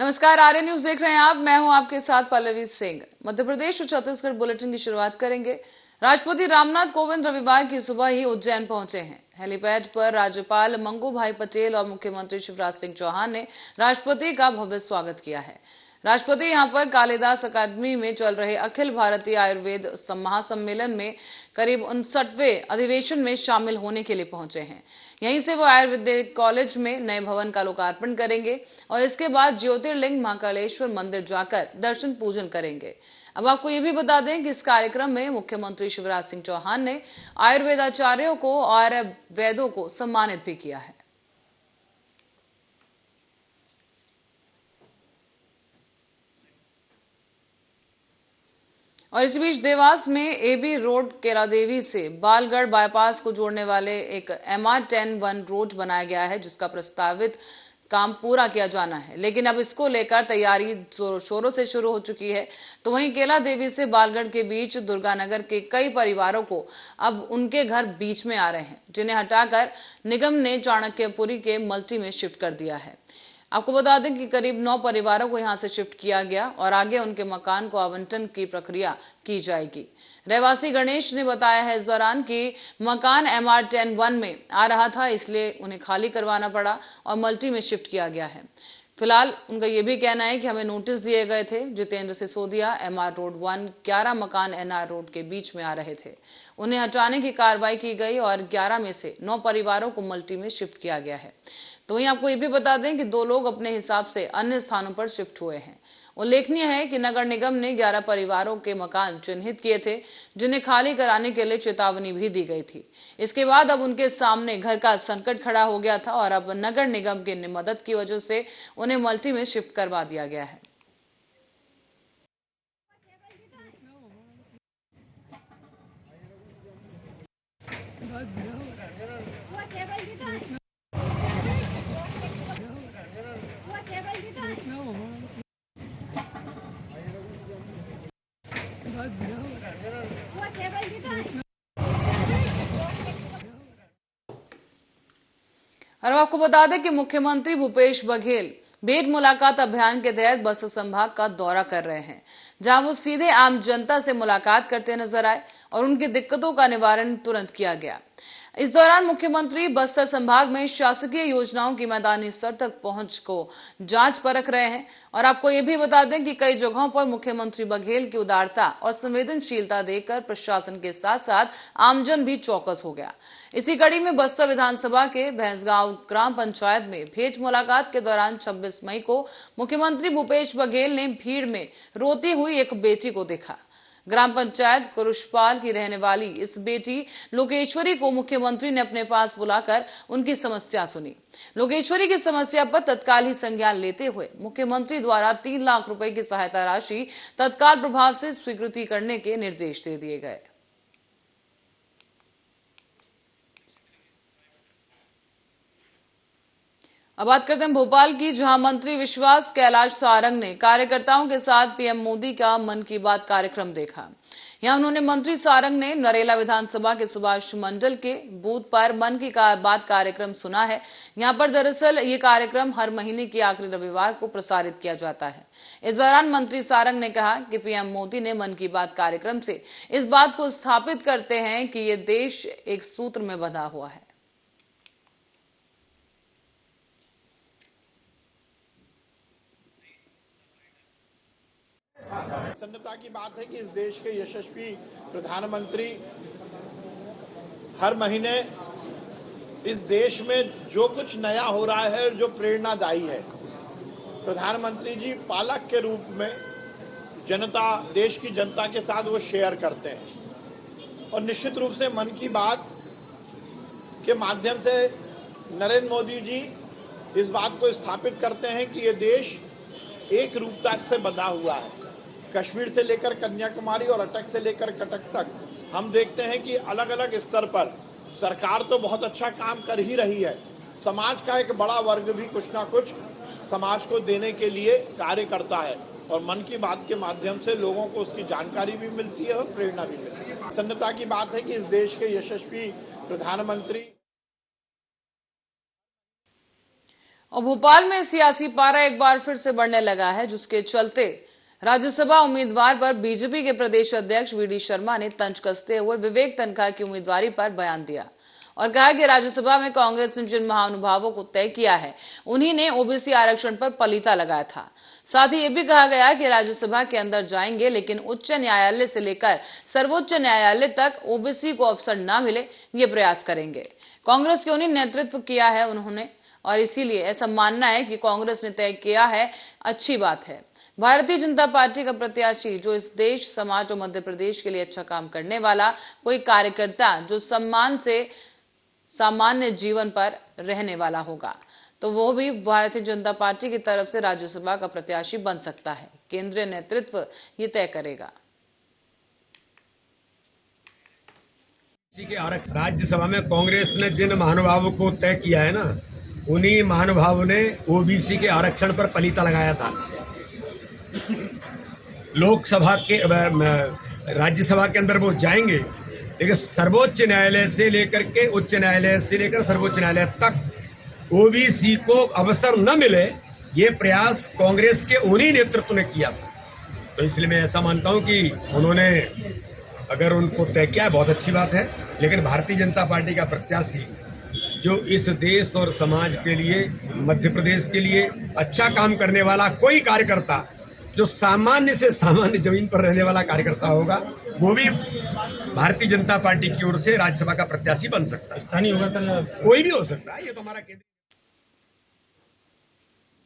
नमस्कार, आर्य न्यूज देख रहे हैं आप। मैं हूं आपके साथ पल्लवी सिंह। मध्य प्रदेश और छत्तीसगढ़ बुलेटिन की शुरुआत करेंगे। राष्ट्रपति रामनाथ कोविंद रविवार की सुबह ही उज्जैन पहुंचे हैं। हेलीपैड पर राज्यपाल मंगू भाई पटेल और मुख्यमंत्री शिवराज सिंह चौहान ने राष्ट्रपति का भव्य स्वागत किया है। राष्ट्रपति यहां पर कालिदास अकादमी में चल रहे अखिल भारतीय आयुर्वेद महासम्मेलन में करीब 59वें अधिवेशन में शामिल होने के लिए पहुंचे हैं। यहीं से वो आयुर्वेदिक कॉलेज में नए भवन का लोकार्पण करेंगे और इसके बाद ज्योतिर्लिंग महाकालेश्वर मंदिर जाकर दर्शन पूजन करेंगे। अब आपको ये भी बता दें कि इस कार्यक्रम में मुख्यमंत्री शिवराज सिंह चौहान ने आयुर्वेदाचार्यों को और वैद्यों को सम्मानित भी किया है। और इस बीच देवास में एबी रोड केरादेवी से बालगढ़ बाईपास को जोड़ने वाले एक MR-10-1 रोड बनाया गया है, जिसका प्रस्तावित काम पूरा किया जाना है, लेकिन अब इसको लेकर तैयारी शोरों से शुरू हो चुकी है। तो वहीं केला देवी से बालगढ़ के बीच दुर्गानगर के कई परिवारों को अब उनके घर बीच में आ रहे हैं, जिन्हें हटाकर निगम ने चाणक्यपुरी के मल्टी में शिफ्ट कर दिया है। आपको बता दें कि करीब 9 परिवारों को यहां से शिफ्ट किया गया और आगे उनके मकान को आवंटन की प्रक्रिया की जाएगी। रहवासी गणेश ने बताया है इस दौरान कि मकान MR-10-1 में आ रहा था, इसलिए उन्हें खाली करवाना पड़ा और मल्टी में शिफ्ट किया गया है। फिलहाल उनका यह भी कहना है कि हमें नोटिस दिए गए थे। जितेंद्र सिसोदिया MR रोड 1 11 मकान NR रोड के बीच में आ रहे थे, उन्हें हटाने की कार्रवाई की गई और 11 में से 9 परिवारों को मल्टी में शिफ्ट किया गया है। तो वहीं आपको ये भी बता दें कि 2 लोग अपने हिसाब से अन्य स्थानों पर शिफ्ट हुए हैं। उल्लेखनीय है कि नगर निगम ने 11 परिवारों के मकान चिन्हित किए थे, जिन्हें खाली कराने के लिए चेतावनी भी दी गई थी। इसके बाद अब उनके सामने घर का संकट खड़ा हो गया था और अब नगर निगम की मदद की वजह से उन्हें मल्टी में शिफ्ट करवा दिया गया है। और आपको बता दें कि मुख्यमंत्री भूपेश बघेल भेंट मुलाकात अभियान के तहत बस्तर संभाग का दौरा कर रहे हैं, जहां वो सीधे आम जनता से मुलाकात करते नजर आए और उनकी दिक्कतों का निवारण तुरंत किया गया। इस दौरान मुख्यमंत्री बस्तर संभाग में शासकीय योजनाओं की मैदानी स्तर तक पहुंच को जांच परख रहे हैं। और आपको ये भी बता दें कि कई जगहों पर मुख्यमंत्री बघेल की उदारता और संवेदनशीलता देखकर प्रशासन के साथ साथ आमजन भी चौकस हो गया। इसी कड़ी में बस्तर विधानसभा के भैंसगांव ग्राम पंचायत में भेंट मुलाकात के दौरान 26 मई को मुख्यमंत्री भूपेश बघेल ने भीड़ में रोती हुई एक बेटी को देखा। ग्राम पंचायत कुरुषपाल की रहने वाली इस बेटी लोकेश्वरी को मुख्यमंत्री ने अपने पास बुलाकर उनकी समस्या सुनी। लोकेश्वरी की समस्या पर तत्काल ही संज्ञान लेते हुए मुख्यमंत्री द्वारा 3 लाख रुपए की सहायता राशि तत्काल प्रभाव से स्वीकृति करने के निर्देश दे दिए गए। अब बात करते हैं भोपाल की, जहां मंत्री विश्वास कैलाश सारंग ने कार्यकर्ताओं के साथ पीएम मोदी का मन की बात कार्यक्रम देखा। यहां उन्होंने मंत्री सारंग ने नरेला विधानसभा के सुभाष मंडल के बूथ पर मन की बात कार्यक्रम सुना है। यहां पर दरअसल ये कार्यक्रम हर महीने के आखिरी रविवार को प्रसारित किया जाता है। इस दौरान मंत्री सारंग ने कहा कि पीएम मोदी ने मन की बात कार्यक्रम से इस बात को स्थापित करते हैं कि ये देश एक सूत्र में बंधा हुआ है। प्रसन्नता की बात है कि इस देश के यशस्वी प्रधानमंत्री हर महीने इस देश में जो कुछ नया हो रहा है, जो प्रेरणादायी है, प्रधानमंत्री जी पालक के रूप में जनता, देश की जनता के साथ वो शेयर करते हैं। और निश्चित रूप से मन की बात के माध्यम से नरेंद्र मोदी जी इस बात को स्थापित करते हैं कि ये देश एक रूपता से बंधा हुआ है। कश्मीर से लेकर कन्याकुमारी और अटक से लेकर कटक तक हम देखते हैं कि अलग अलग स्तर पर सरकार तो बहुत अच्छा काम कर ही रही है, समाज का एक बड़ा वर्ग भी कुछ ना कुछ समाज को देने के लिए कार्य करता है और मन की बात के माध्यम से लोगों को उसकी जानकारी भी मिलती है और प्रेरणा भी मिलती है। प्रसन्नता की बात है कि इस देश के यशस्वी प्रधानमंत्री और भोपाल में सियासी पारा एक बार फिर से बढ़ने लगा है, जिसके चलते राज्यसभा उम्मीदवार पर बीजेपी के प्रदेश अध्यक्ष वीडी शर्मा ने तंज कसते हुए विवेक तनखा की उम्मीदवारी पर बयान दिया और कहा कि राज्यसभा में कांग्रेस ने जिन महानुभावों को तय किया है उन्हीं ने ओबीसी आरक्षण पर पलीता लगाया था। साथ ही ये भी कहा गया कि राज्यसभा के अंदर जाएंगे, लेकिन उच्च न्यायालय से लेकर सर्वोच्च न्यायालय तक ओबीसी को अवसर न मिले ये प्रयास करेंगे। कांग्रेस के उन्हीं नेतृत्व किया है उन्होंने, और इसीलिए ऐसा मानना है कि कांग्रेस ने तय किया है, अच्छी बात है। भारतीय जनता पार्टी का प्रत्याशी जो इस देश, समाज और मध्य प्रदेश के लिए अच्छा काम करने वाला कोई कार्यकर्ता जो सम्मान से सामान्य जीवन पर रहने वाला होगा, तो वो भी भारतीय जनता पार्टी की तरफ से राज्यसभा का प्रत्याशी बन सकता है। केंद्रीय नेतृत्व ये तय करेगा। राज्यसभा में कांग्रेस ने जिन महानुभावों को तय किया है ना, उन्हीं महानुभावों ने ओबीसी के आरक्षण पर पलीता लगाया था। लोकसभा के राज्यसभा के अंदर वो जाएंगे, लेकिन सर्वोच्च न्यायालय से लेकर के उच्च न्यायालय से लेकर सर्वोच्च न्यायालय तक ओबीसी को अवसर न मिले, ये प्रयास कांग्रेस के उन्हीं नेतृत्व ने किया था। तो इसलिए मैं ऐसा मानता हूं कि उन्होंने अगर उनको तय किया है, बहुत अच्छी बात है। लेकिन भारतीय जनता पार्टी का प्रत्याशी जो इस देश और समाज के लिए, मध्य प्रदेश के लिए अच्छा काम करने वाला कोई कार्यकर्ता, जो सामान्य से सामान्य जमीन पर रहने वाला कार्यकर्ता होगा, वो भी भारतीय जनता पार्टी की ओर से राज्यसभा का प्रत्याशी बन सकता है। स्थानीय होगा सर, कोई भी हो सकता है। ये तो हमारा केंद्र।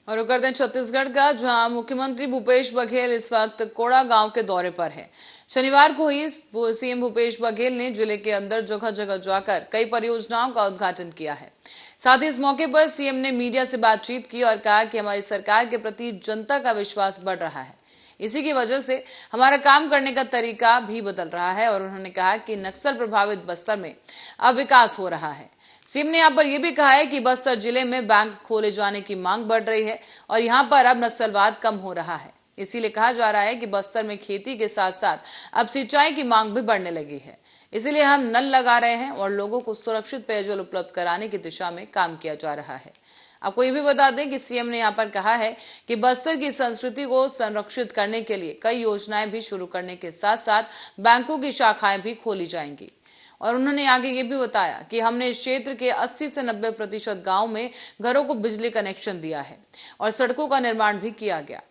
और करते हैं छत्तीसगढ़ का, जहां मुख्यमंत्री भूपेश बघेल इस वक्त कोड़ा गांव के दौरे पर है। शनिवार को ही सीएम भूपेश बघेल ने जिले के अंदर जगह जगह जाकर कई परियोजनाओं का उद्घाटन किया है। साथ ही इस मौके पर सीएम ने मीडिया से बातचीत की और कहा कि हमारी सरकार के प्रति जनता का विश्वास बढ़ रहा है, इसी की वजह से हमारा काम करने का तरीका भी बदल रहा है। और उन्होंने कहा कि नक्सल प्रभावित बस्तर में अब विकास हो रहा है। सीएम ने यहाँ पर यह भी कहा है कि बस्तर जिले में बैंक खोले जाने की मांग बढ़ रही है और यहाँ पर अब नक्सलवाद कम हो रहा है। इसीलिए कहा जा रहा है कि बस्तर में खेती के साथ साथ अब सिंचाई की मांग भी बढ़ने लगी है। इसीलिए हम नल लगा रहे हैं और लोगों को सुरक्षित पेयजल उपलब्ध कराने की दिशा में काम किया जा रहा है। आपको ये भी बता दें कि सीएम ने यहाँ पर कहा है कि बस्तर की संस्कृति को संरक्षित करने के लिए कई योजनाएं भी शुरू करने के साथ साथ बैंकों की शाखाएं भी खोली जाएंगी। और उन्होंने आगे ये भी बताया कि हमने इस क्षेत्र के 80 से 90% गाँव में घरों को बिजली कनेक्शन दिया है और सड़कों का निर्माण भी किया गया।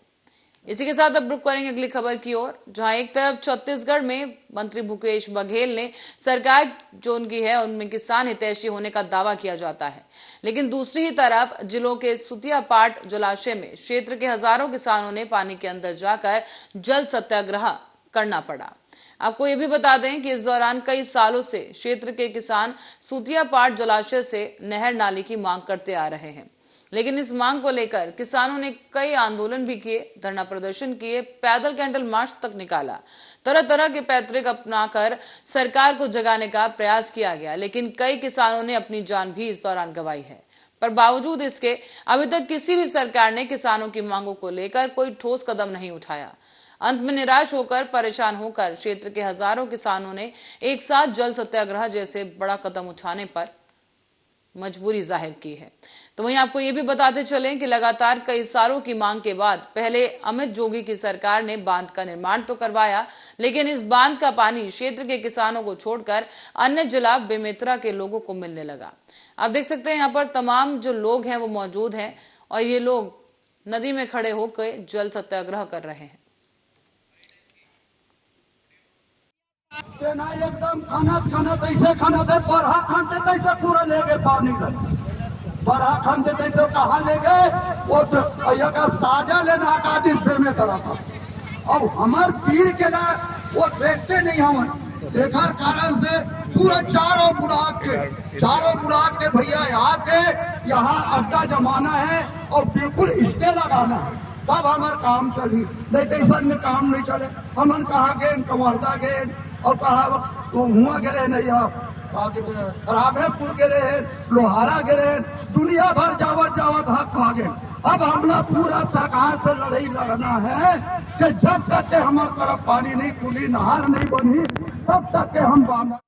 इसी के साथ अब रुक करेंगे अगली खबर की ओर, जहां एक तरफ छत्तीसगढ़ में मंत्री भूपेश बघेल ने सरकार जो उनकी है उनमें किसान हितैषी होने का दावा किया जाता है, लेकिन दूसरी ही तरफ जिलों के सुतियापाट जलाशय में क्षेत्र के हजारों किसानों ने पानी के अंदर जाकर जल सत्याग्रह करना पड़ा। आपको ये भी बता दें कि इस दौरान कई सालों से क्षेत्र के किसान सुतियापाट जलाशय से नहर नाली की मांग करते आ रहे हैं, लेकिन इस मांग को लेकर किसानों ने कई आंदोलन भी किए, धरना प्रदर्शन किए, पैदल कैंडल मार्च तक निकाला। तरह तरह के पैतृक अपनाकर सरकार को जगाने का प्रयास किया गया, लेकिन कई किसानों ने अपनी जान भी इस दौरान गंवाई है। पर बावजूद इसके अभी तक किसी भी सरकार ने किसानों की मांगों को लेकर कोई ठोस कदम नहीं उठाया। अंत में निराश होकर, परेशान होकर क्षेत्र के हजारों किसानों ने एक साथ जल सत्याग्रह जैसे बड़ा कदम उठाने पर मजबूरी जाहिर की है। तो वहीं आपको ये भी बताते चलें कि लगातार कई सालों की मांग के बाद पहले अमित जोगी की सरकार ने बांध का निर्माण तो करवाया, लेकिन इस बांध का पानी क्षेत्र के किसानों को छोड़कर अन्य जिला बेमेतरा के लोगों को मिलने लगा। आप देख सकते हैं यहाँ पर तमाम जो लोग हैं वो मौजूद हैं और ये लोग नदी में खड़े होकर जल सत्याग्रह कर रहे हैं। एकदम खाना तैसे खाना थे, बरहा खानते तैसे पूरा ले गए पानी का, बरहा खानते तैसे कहा ले गए, वो तो का साजा लेना का दिन फिर में करा था। अब हमार पीर के ना वो देखते नहीं, हम देखा कारण से पूरा चारों बुढ़ा के भैया यहाँ के यहाँ अड्डा जमाना है और बिल्कुल इसके लगाना है, तब हमारे काम चली, नहीं तो ऐसा में काम नहीं चले। हमन कहा गए कवर्धा गए और कहा हुआ गिरे नहीं, रामेपुर गिरे, लोहारा गिरे, दुनिया भर जावत हाथ भागे। अब हमने पूरा सरकार से लड़ाई लड़ना है कि जब तक के हमारे तरफ पानी नहीं खुली, नहर नहीं बनी, तब तक के हम बांधा।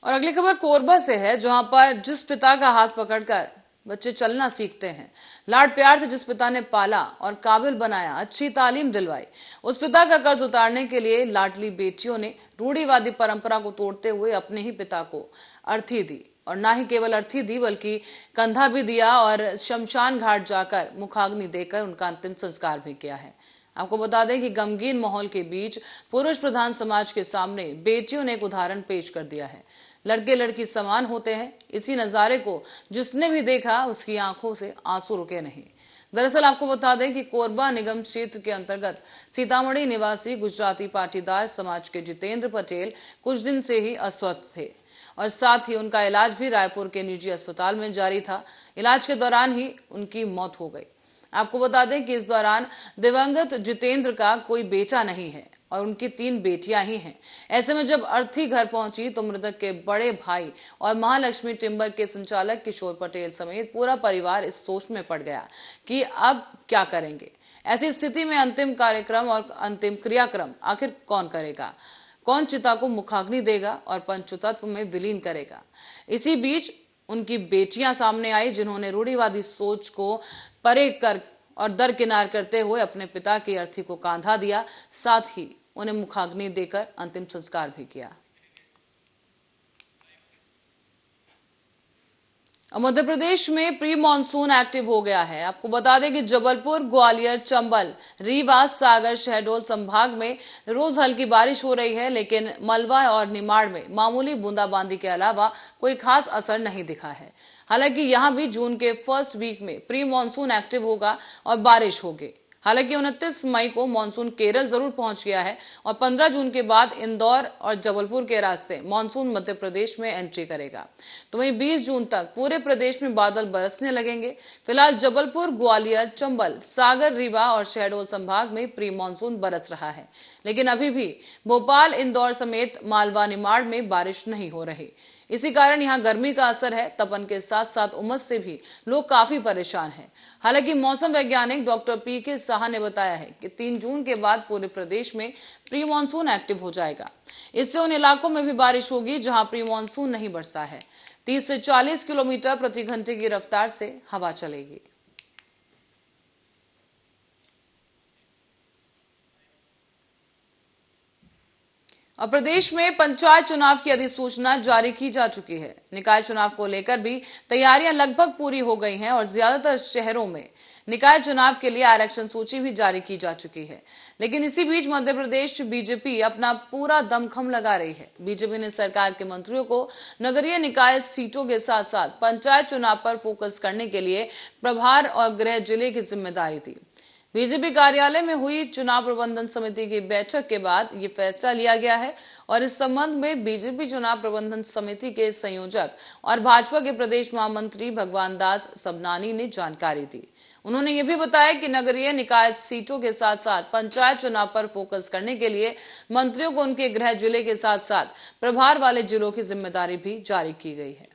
और अगली खबर कोरबा से है, जहां पर जिस पिता का हाथ पकड़कर बच्चे चलना सीखते हैं, लाड प्यार से जिस पिता ने पाला और काबिल बनाया, अच्छी तालीम दिलवाई, उस पिता का कर्ज उतारने के लिए लाडली बेटियों ने रूढ़िवादी परंपरा को तोड़ते हुए अपने ही पिता को अर्थी दी। और ना ही केवल अर्थी दी बल्कि कंधा भी दिया और शमशान घाट जाकर मुखाग्नि देकर उनका अंतिम संस्कार भी किया है। आपको बता दें कि गमगीन माहौल के बीच पुरुष प्रधान समाज के सामने बेटियों ने एक उदाहरण पेश कर दिया है। लड़के लड़की समान होते हैं। इसी नजारे को जिसने भी देखा उसकी आंखों से आंसू रुके नहीं। दरअसल आपको बता दें कि कोरबा निगम क्षेत्र के अंतर्गत सीतामढ़ी निवासी गुजराती पाटीदार समाज के जितेंद्र पटेल कुछ दिन से ही अस्वस्थ थे और साथ ही उनका इलाज भी रायपुर के निजी अस्पताल में जारी था। इलाज के दौरान ही उनकी मौत हो गई। आपको बता दें कि इस दौरान दिवंगत जितेंद्र का कोई बेटा नहीं है और उनकी 3 बेटियां ही हैं। ऐसे में जब अर्थी घर पहुंची तो मृतक के बड़े भाई और महालक्ष्मी टिम्बर के संचालक किशोर पटेल समेत पूरा परिवार इस सोच में पड़ गया कि अब क्या करेंगे। ऐसी स्थिति में अंतिम कार्यक्रम और अंतिम क्रियाक्रम आखिर कौन करेगा? कौन चिता को मुखाग्नि देगा और पंचतत्व में विलीन करेगा? इसी बीच उनकी बेटियां सामने आई, जिन्होंने रूढ़िवादी सोच को परे कर और दरकिनार करते हुए अपने पिता की अर्थी को कांधा दिया, साथ ही उन्हें मुखाग्नि देकर अंतिम संस्कार भी किया। मध्य प्रदेश में प्री मानसून एक्टिव हो गया है। आपको बता दें कि जबलपुर, ग्वालियर, चंबल, रीवा, सागर, शहडोल संभाग में रोज हल्की बारिश हो रही है, लेकिन मलबा और निमाड़ में मामूली बूंदाबांदी के अलावा कोई खास असर नहीं दिखा है। हालांकि यहां भी जून के फर्स्ट वीक में प्री मानसून एक्टिव होगा और बारिश होगी। हालांकि 29 मई को मानसून केरल जरूर पहुंच गया है और 15 जून के बाद इंदौर और जबलपुर के रास्ते मानसून मध्य प्रदेश में एंट्री करेगा। तो वहीं 20 जून तक पूरे प्रदेश में बादल बरसने लगेंगे। फिलहाल जबलपुर, ग्वालियर, चंबल, सागर, रीवा और शहडोल संभाग में प्री मानसून बरस रहा है, लेकिन अभी भी भोपाल, इंदौर समेत मालवा, निमाड़ में बारिश नहीं हो रही। इसी कारण यहाँ गर्मी का असर है। तपन के साथ साथ उमस से भी लोग काफी परेशान हैं। हालांकि मौसम वैज्ञानिक डॉक्टर पीके साहा ने बताया है कि 3 जून के बाद पूरे प्रदेश में प्री मानसून एक्टिव हो जाएगा। इससे उन इलाकों में भी बारिश होगी जहां प्री मानसून नहीं बरसा है। 30 से 40 किलोमीटर प्रति घंटे की रफ्तार से हवा चलेगी। और प्रदेश में पंचायत चुनाव की अधिसूचना जारी की जा चुकी है। निकाय चुनाव को लेकर भी तैयारियां लगभग पूरी हो गई हैं और ज्यादातर शहरों में निकाय चुनाव के लिए आरक्षण सूची भी जारी की जा चुकी है। लेकिन इसी बीच मध्य प्रदेश बीजेपी अपना पूरा दमखम लगा रही है। बीजेपी ने सरकार के मंत्रियों को नगरीय निकाय सीटों के साथ साथ पंचायत चुनाव पर फोकस करने के लिए प्रभार और गृह जिले की जिम्मेदारी दी। बीजेपी कार्यालय में हुई चुनाव प्रबंधन समिति की बैठक के बाद ये फैसला लिया गया है और इस संबंध में बीजेपी चुनाव प्रबंधन समिति के संयोजक और भाजपा के प्रदेश महामंत्री भगवान दास सबनानी ने जानकारी दी। उन्होंने ये भी बताया कि नगरीय निकाय सीटों के साथ साथ पंचायत चुनाव पर फोकस करने के लिए मंत्रियों को उनके गृह जिले के साथ साथ प्रभार वाले जिलों की जिम्मेदारी भी जारी की गई है।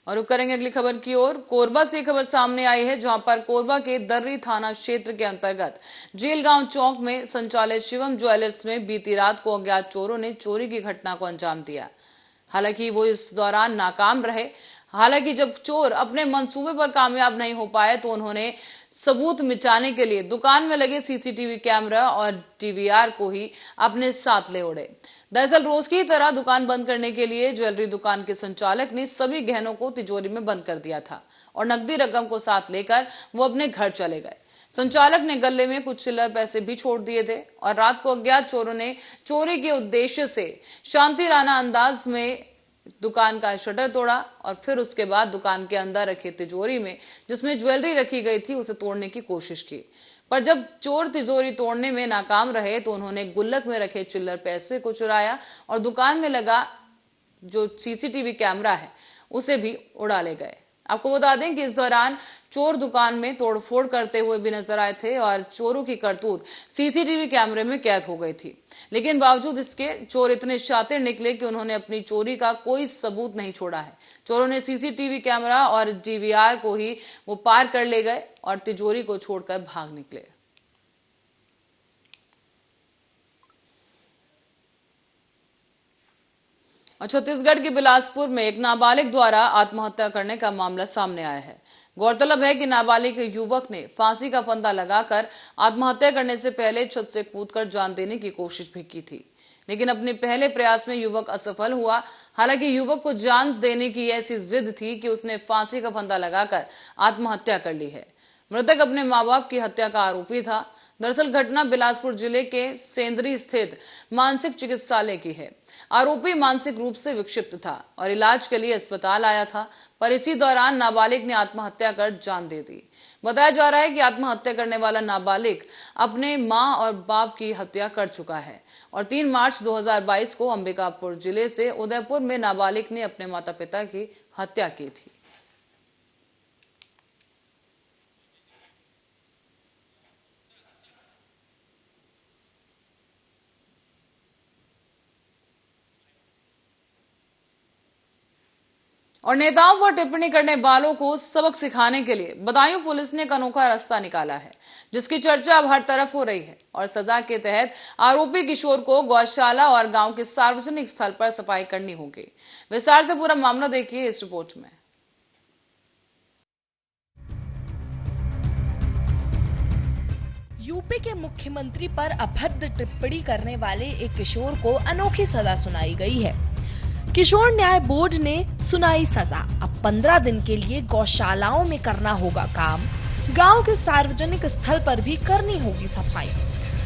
और रुक करेंगे अगली खबर की ओर। कोरबा से खबर सामने आई है, जहां पर कोरबा के दर्री थाना क्षेत्र के अंतर्गत जेलगांव चौक में संचालित शिवम ज्वेलर्स में बीती रात को अज्ञात चोरों ने चोरी की घटना को अंजाम दिया। हालांकि वो इस दौरान नाकाम रहे। हालांकि जब चोर अपने मंसूबे पर कामयाब नहीं हो पाए तो उन्होंने सबूत मिटाने के लिए दुकान में लगे सीसीटीवी कैमरा और डीवीआर को ही अपने साथ ले उड़े। दरअसल रोज की तरह दुकान बंद करने के लिए ज्वेलरी दुकान के संचालक ने सभी गहनों को तिजोरी में बंद कर दिया था और नकदी रकम को साथ लेकर वो अपने घर चले गए। संचालक ने गले में कुछ चिल्लर पैसे भी छोड़ दिए थे और रात को अज्ञात चोरों ने चोरी के उद्देश्य से शांतिराना अंदाज में दुकान का शटर तोड़ा और फिर उसके बाद दुकान के अंदर रखे तिजोरी में जिसमें ज्वेलरी रखी गई थी उसे तोड़ने की कोशिश की। पर जब चोर तिजोरी तोड़ने में नाकाम रहे तो उन्होंने गुल्लक में रखे चिल्लर पैसे को चुराया और दुकान में लगा जो सीसीटीवी कैमरा है उसे भी उड़ा ले गए। आपको बता दें कि इस दौरान चोर दुकान में तोड़फोड़ करते हुए भी नजर आए थे और चोरों की करतूत सीसीटीवी कैमरे में कैद हो गई थी। लेकिन बावजूद इसके चोर इतने शातिर निकले कि उन्होंने अपनी चोरी का कोई सबूत नहीं छोड़ा है। चोरों ने सीसीटीवी कैमरा और डीवीआर को ही वो पार कर ले गए और तिजोरी को छोड़कर भाग निकले। और छत्तीसगढ़ के बिलासपुर में एक नाबालिग द्वारा आत्महत्या करने का मामला सामने आया है। गौरतलब है कि नाबालिग युवक ने फांसी का फंदा लगाकर आत्महत्या करने से पहले छत से कूदकर जान देने की कोशिश भी की थी, लेकिन अपने पहले प्रयास में युवक असफल हुआ। हालांकि युवक को जान देने की ऐसी जिद थी कि उसने फांसी का फंदा लगाकर आत्महत्या कर ली है। मृतक अपने मां बाप की हत्या का आरोपी था। दरअसल घटना बिलासपुर जिले के सेंदरी स्थित मानसिक चिकित्सालय की है। आरोपी मानसिक रूप से विक्षिप्त था और इलाज के लिए अस्पताल आया था, पर इसी दौरान नाबालिग ने आत्महत्या कर जान दे दी। बताया जा रहा है कि आत्महत्या करने वाला नाबालिग अपने मां और बाप की हत्या कर चुका है और 3 मार्च 2022 को अंबिकापुर जिले से उदयपुर में नाबालिग ने अपने माता पिता की हत्या की थी। और नेताओं पर टिप्पणी करने वालों को सबक सिखाने के लिए बदायूं पुलिस ने एक अनोखा रास्ता निकाला है, जिसकी चर्चा अब हर तरफ हो रही है। और सजा के तहत आरोपी किशोर को गौशाला और गांव के सार्वजनिक स्थल पर सफाई करनी होगी। विस्तार से पूरा मामला देखिए इस रिपोर्ट में। यूपी के मुख्यमंत्री पर अभद्र टिप्पणी करने वाले एक किशोर को अनोखी सजा सुनाई गई है। किशोर न्याय बोर्ड ने सुनाई सजा। अब 15 दिन के लिए गौशालाओं में करना होगा काम, गांव के सार्वजनिक स्थल पर भी करनी होगी सफाई।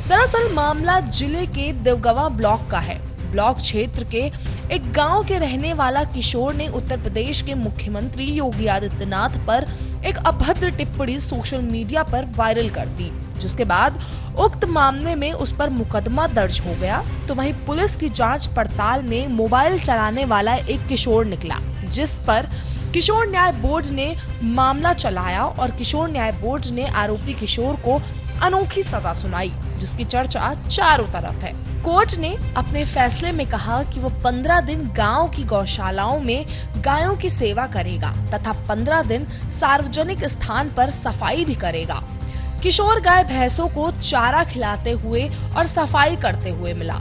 दरअसल मामला जिले के देवगवा ब्लॉक का है। ब्लॉक क्षेत्र के एक गांव के रहने वाला किशोर ने उत्तर प्रदेश के मुख्यमंत्री योगी आदित्यनाथ पर एक अभद्र टिप्पणी सोशल मीडिया पर वायरल कर दी, जिसके बाद उक्त मामले में उस पर मुकदमा दर्ज हो गया। तो वहीं पुलिस की जांच पड़ताल में मोबाइल चलाने वाला एक किशोर निकला, जिस पर किशोर न्याय बोर्ड ने मामला चलाया और किशोर न्याय बोर्ड ने आरोपी किशोर को अनोखी सजा सुनाई, जिसकी चर्चा चारों तरफ है। कोर्ट ने अपने फैसले में कहा कि वो 15 दिन गांव की गौशालाओं में गायों की सेवा करेगा तथा 15 दिन सार्वजनिक स्थान पर सफाई भी करेगा। किशोर गाय भैंसों को चारा खिलाते हुए और सफाई करते हुए मिला।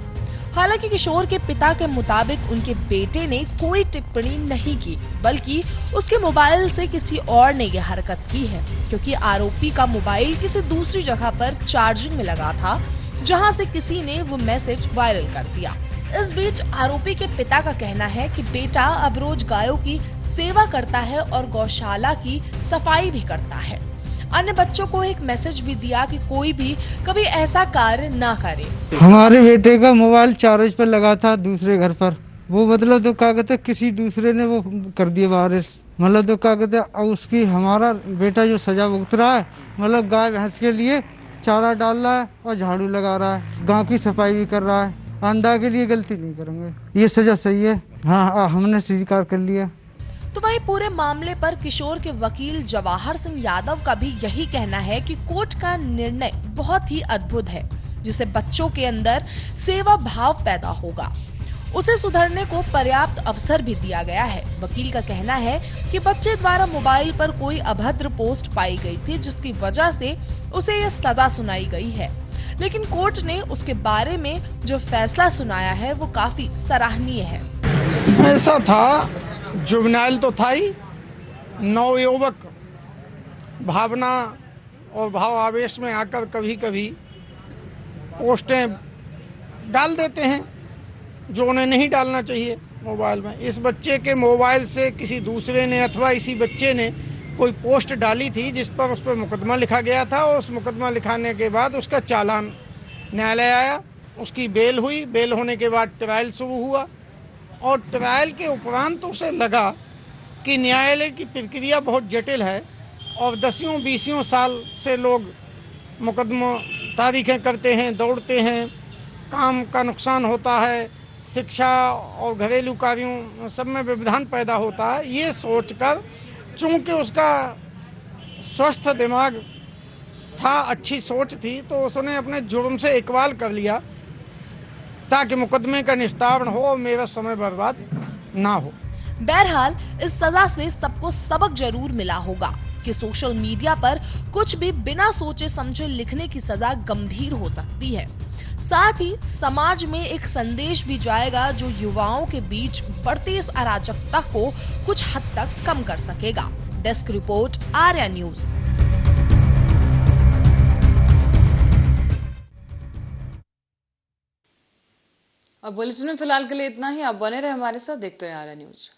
हालांकि किशोर के पिता के मुताबिक उनके बेटे ने कोई टिप्पणी नहीं की, बल्कि उसके मोबाइल से किसी और ने यह हरकत की है, क्योंकि आरोपी का मोबाइल किसी दूसरी जगह पर चार्जिंग में लगा था, जहां से किसी ने वो मैसेज वायरल कर दिया। इस बीच आरोपी के पिता का कहना है कि बेटा अब रोज गायों की सेवा करता है और गौशाला की सफाई भी करता है। अन्य बच्चों को एक मैसेज भी दिया कि कोई भी कभी ऐसा कार्य ना करे। हमारे बेटे का मोबाइल चार्ज पर लगा था दूसरे घर पर, वो मतलब तो क्या कहते किसी दूसरे ने वो कर दिया वायरस, मतलब तो क्या कहते अब उसकी हमारा बेटा जो सजा भुगत रहा है, मतलब गाय भैंस के लिए चारा डाल रहा है और झाड़ू लगा रहा है, गाँव की सफाई भी कर रहा है। आंधा के लिए गलती नहीं करेंगे, ये सजा सही है। हाँ, हमने स्वीकार कर लिया। तो वहीं पूरे मामले पर किशोर के वकील जवाहर सिंह यादव का भी यही कहना है कि कोर्ट का निर्णय बहुत ही अद्भुत है, जिससे बच्चों के अंदर सेवा भाव पैदा होगा। उसे सुधरने को पर्याप्त अवसर भी दिया गया है। वकील का कहना है कि बच्चे द्वारा मोबाइल पर कोई अभद्र पोस्ट पाई गई थी, जिसकी वजह से उसे यह सजा सुनाई गई है, लेकिन कोर्ट ने उसके बारे में जो फैसला सुनाया है वो काफी सराहनीय है। ऐसा था, जुवेनाइल तो था ही, नवयुवक भावना और भाव आवेश में आकर कभी कभी पोस्टें डाल देते हैं जो उन्हें नहीं डालना चाहिए मोबाइल में। इस बच्चे के मोबाइल से किसी दूसरे ने अथवा इसी बच्चे ने कोई पोस्ट डाली थी, जिस पर उस पर मुकदमा लिखा गया था, और उस मुकदमा लिखाने के बाद उसका चालान न्यायालय आया, उसकी बेल हुई। बेल होने के बाद ट्रायल शुरू हुआ और ट्रायल के उपरांत तो उसे लगा कि न्यायालय की प्रक्रिया बहुत जटिल है और 10-20 साल से लोग मुकदमा तारीखें करते हैं, दौड़ते हैं, काम का नुकसान होता है, शिक्षा और घरेलू कार्यों सब में व्यवधान पैदा होता है। ये सोचकर, चूँकि उसका स्वस्थ दिमाग था, अच्छी सोच थी, तो उसने अपने जुर्म से इकबाल कर लिया ताकि मुकदमे का निस्तारण हो और मेरा समय बर्बाद ना हो। बहरहाल इस सजा से सबको सबक जरूर मिला होगा। जबकि सोशल मीडिया पर कुछ भी बिना सोचे समझे लिखने की सजा गंभीर हो सकती है। साथ ही समाज में एक संदेश भी जाएगा जो युवाओं के बीच बढ़ती इस अराजकता को कुछ हद तक कम कर सकेगा। Desk report, Arya news. अब बुलेटिन में फिलहाल के लिए इतना ही। आप बने रहे हमारे साथ, देखते रहे आर्या न्यूज।